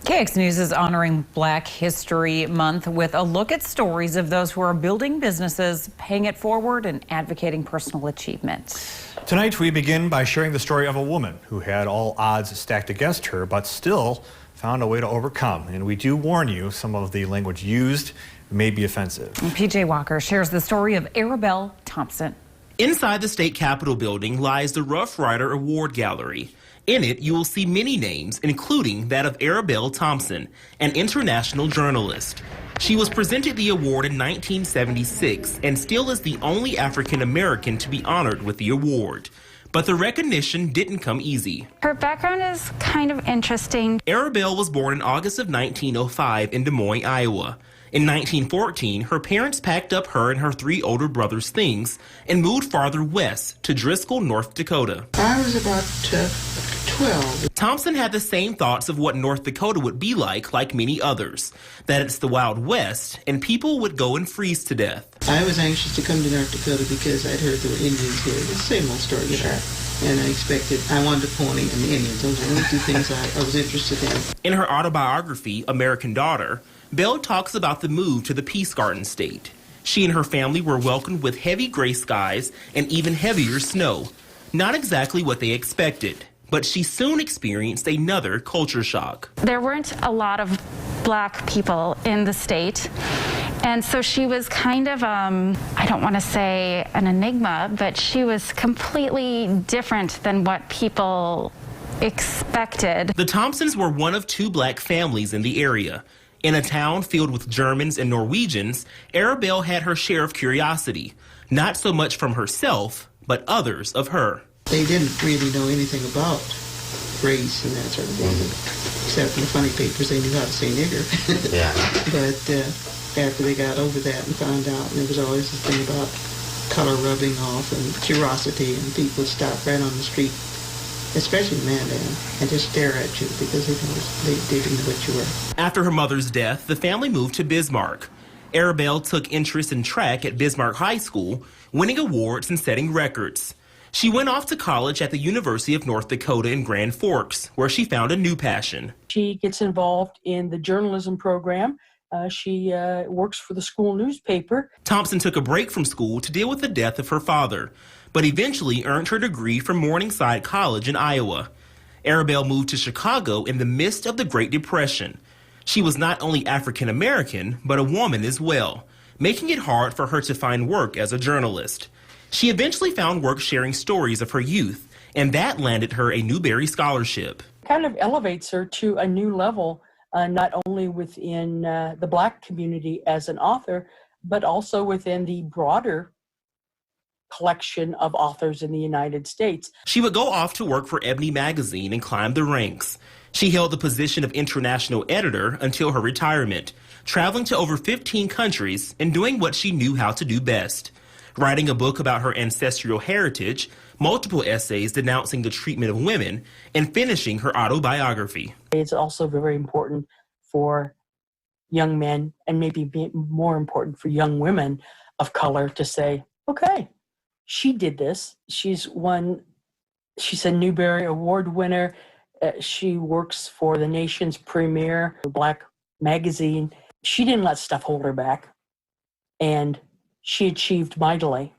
KX News is honoring Black History Month with a look at stories of those who are building businesses, paying it forward, and advocating personal achievement. Tonight, we begin by sharing the story of a woman who had all odds stacked against her, but still found a way to overcome. And we do warn you, some of the language used may be offensive. And PJ Walker shares the story of Bell Thompson. Inside the state capitol building lies the Rough Rider Award Gallery. In it, you will see many names, including that of Bell Thompson, an international journalist. She was presented the award in 1976 and still is the only African American to be honored with the award. But the recognition didn't come easy. Her background is kind of interesting. Bell was born in August of 1905 in Des Moines, Iowa. In 1914, her parents packed up her and her three older brothers' things and moved farther west to Driscoll, North Dakota. I was about 12. Thompson had the same thoughts of what North Dakota would be like many others, that it's the Wild West and people would go and freeze to death. I was anxious to come to North Dakota because I'd heard there were Indians here. It's the same old story you heard. And I wanted the pony and the Indians. Those were the only two things I was interested in. In her autobiography, American Daughter, Bell talks about the move to the Peace Garden State. She and her family were welcomed with heavy gray skies and even heavier snow. Not exactly what they expected, but she soon experienced another culture shock. There weren't a lot of Black people in the state, and so she was kind of, I don't want to say an enigma, but she was completely different than what people expected. The Thompsons were one of two Black families in the area. In a town filled with Germans and Norwegians, Bell had her share of curiosity, not so much from herself, but others of her. They didn't really know anything about race and that sort of thing, except in the funny papers they knew how to say nigger. Yeah. But after they got over that and found out, and there was always this thing about color rubbing off and curiosity, and people would stop right on the street, especially Mandan, and just stare at you because they didn't know what you were. After her mother's death, the family moved to Bismarck. Bell took interest in track at Bismarck High School, winning awards and setting records. She went off to college at the University of North Dakota in Grand Forks, where she found a new passion. She gets involved in the journalism program. She works for the school newspaper. Thompson took a break from school to deal with the death of her father, but eventually earned her degree from Morningside College in Iowa. Bell moved to Chicago in the midst of the Great Depression. She was not only African American, but a woman as well, making it hard for her to find work as a journalist. She eventually found work sharing stories of her youth, and that landed her a Newbery Scholarship. Kind of elevates her to a new level, not only within the Black community as an author, but also within the broader collection of authors in the United States. She would go off to work for Ebony magazine and climb the ranks. She held the position of international editor until her retirement, traveling to over 15 countries and doing what she knew how to do best. Writing a book about her ancestral heritage, multiple essays denouncing the treatment of women, and finishing her autobiography. It's also very important for young men, and maybe more important for young women of color, to say, okay, she did this. She's a Newbery Award winner. She works for the nation's premier Black magazine. She didn't let stuff hold her back, and she achieved mightily.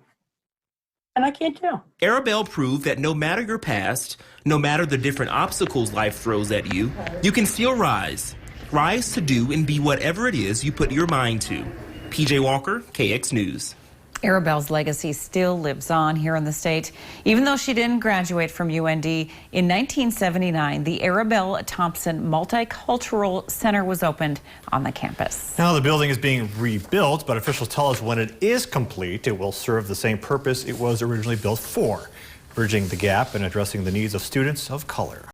And I can't tell. Bell proved that no matter your past, no matter the different obstacles life throws at you, you can still rise. Rise to do and be whatever it is you put your mind to. PJ Walker, KX News. Bell's legacy still lives on here in the state. Even though she didn't graduate from UND, in 1979, the Bell Thompson Multicultural Center was opened on the campus. Now the building is being rebuilt, but officials tell us when it is complete, it will serve the same purpose it was originally built for, bridging the gap and addressing the needs of students of color.